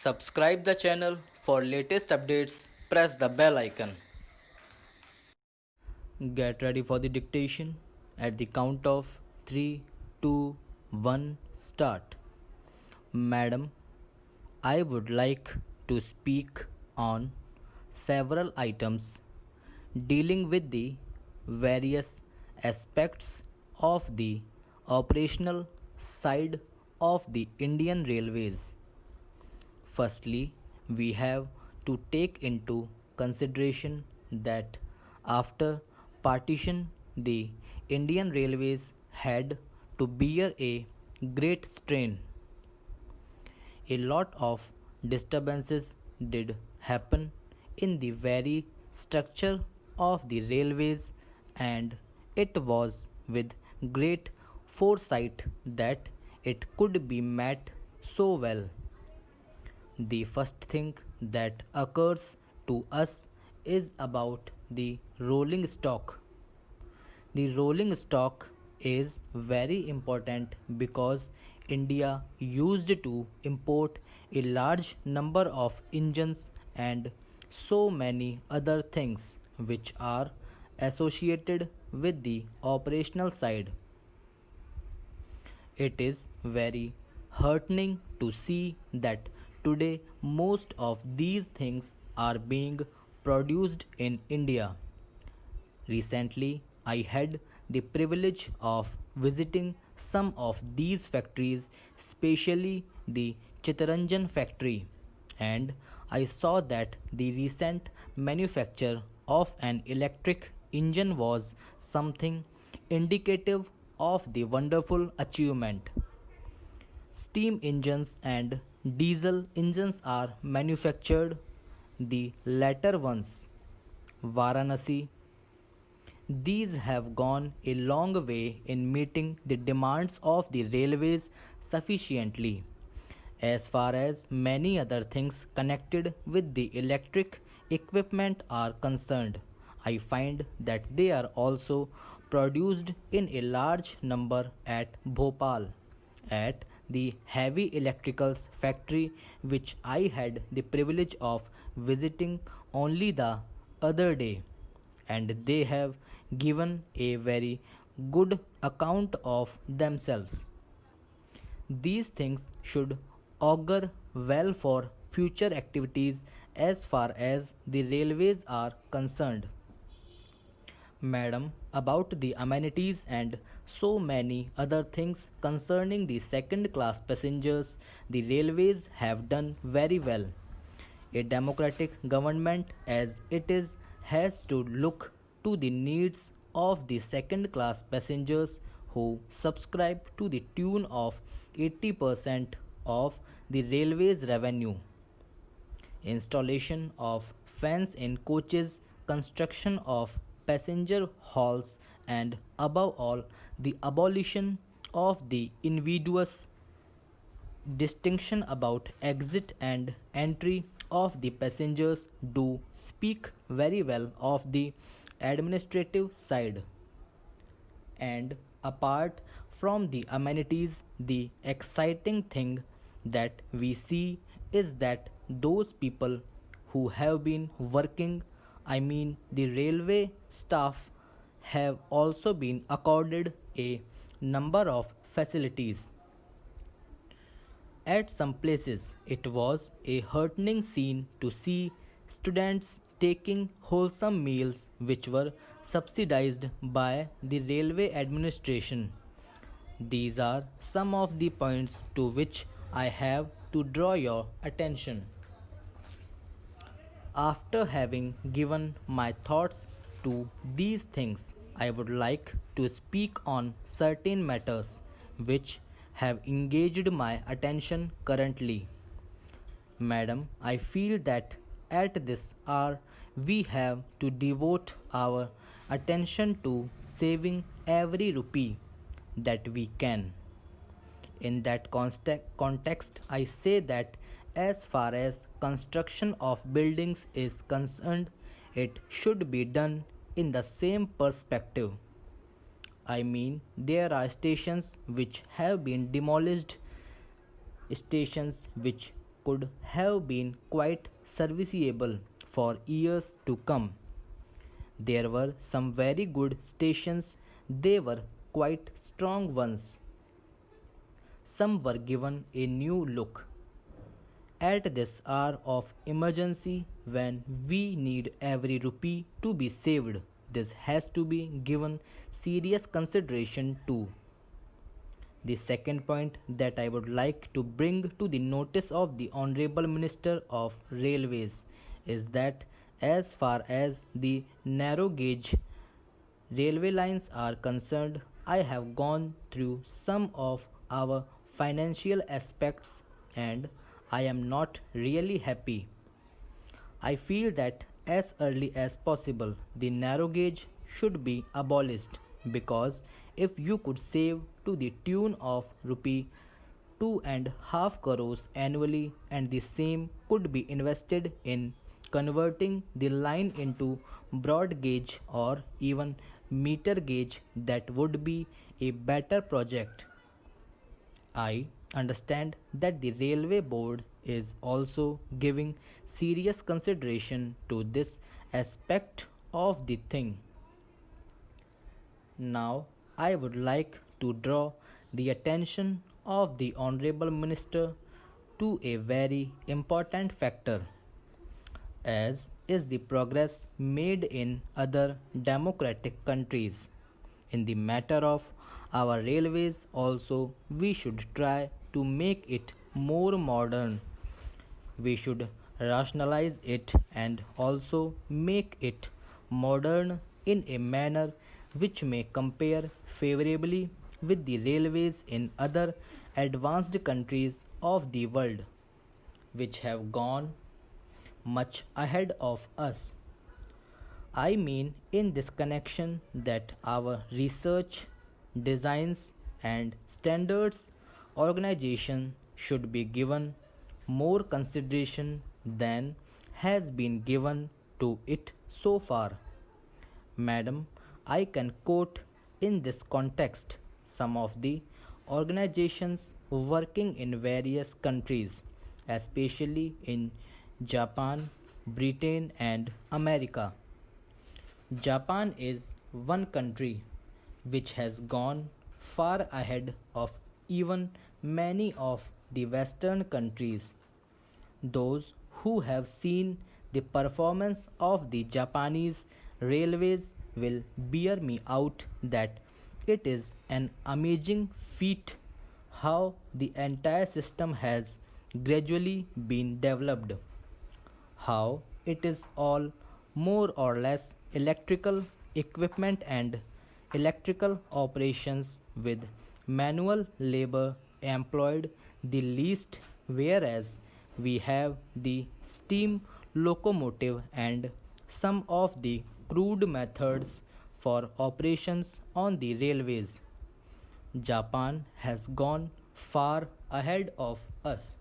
Subscribe the channel for latest updates. Press the bell icon. Get ready for the dictation at the count of 3, 2, 1, start. Madam, I would like to speak on several items dealing with the various aspects of the operational side of the Indian Railways. Firstly, we have to take into consideration that after partition, the Indian Railways had to bear a great strain. A lot of disturbances did happen in the very structure of the railways, and it was with great foresight that it could be met so well. The first thing that occurs to us is about the rolling stock. The rolling stock is very important because India used to import a large number of engines and so many other things which are associated with the operational side. It is very heartening to see that today most of these things are being produced in India. Recently, I had the privilege of visiting some of these factories, especially the Chittaranjan factory, and I saw that the recent manufacture of an electric engine was something indicative of the wonderful achievement. Steam engines and diesel engines are manufactured, the latter ones, Varanasi. These have gone a long way in meeting the demands of the railways sufficiently. As far as many other things connected with the electric equipment are concerned, I find that they are also produced in a large number at Bhopal, at the heavy electricals factory which I had the privilege of visiting only the other day, and they have given a very good account of themselves. These things should augur well for future activities as far as the railways are concerned. Madam, about the amenities and so many other things concerning the second class passengers, the railways have done very well. A democratic government as it is has to look to the needs of the second class passengers who subscribe to the tune of 80% of the railway's revenue. Installation of fans in coaches, construction of passenger halls, and above all, the abolition of the invidious distinction about exit and entry of the passengers do speak very well of the administrative side. And apart from the amenities, the exciting thing that we see is that those people who have been working, I mean the railway staff, have also been accorded a number of facilities. At some places, it was a heartening scene to see students taking wholesome meals which were subsidized by the railway administration. These are some of the points to which I have to draw your attention. After having given my thoughts to these things, I would like to speak on certain matters which have engaged my attention currently. Madam, I feel that at this hour we have to devote our attention to saving every rupee that we can. In that context, I say that as far as construction of buildings is concerned, it should be done in the same perspective. I mean, there are stations which have been demolished, stations which could have been quite serviceable for years to come. There were some very good stations, they were quite strong ones. Some were given a new look. At this hour of emergency, when we need every rupee to be saved, this has to be given serious consideration to. The second point that I would like to bring to the notice of the Honorable Minister of Railways is that as far as the narrow gauge railway lines are concerned, I have gone through some of our financial aspects and I am not really happy. I feel that as early as possible the narrow gauge should be abolished because if you could save to the tune of rupee 2.5 crores annually and the same could be invested in converting the line into broad gauge or even meter gauge, that would be a better project. I understand that the Railway Board is also giving serious consideration to this aspect of the thing. Now, I would like to draw the attention of the Honorable Minister to a very important factor, as is the progress made in other democratic countries. In the matter of our railways, also, we should try to make it more modern. We should rationalize it and also make it modern in a manner which may compare favorably with the railways in other advanced countries of the world, which have gone much ahead of us. I mean in this connection that our research, designs, and standards organization should be given more consideration than has been given to it so far. Madam, I can quote in this context some of the organizations working in various countries, especially in Japan, Britain, and America. Japan is one country which has gone far ahead of even many of the Western countries. Those who have seen the performance of the Japanese railways will bear me out that it is an amazing feat how the entire system has gradually been developed, how it is all more or less electrical equipment and electrical operations with manual labor employed the least, whereas we have the steam locomotive and some of the crude methods for operations on the railways. Japan has gone far ahead of us.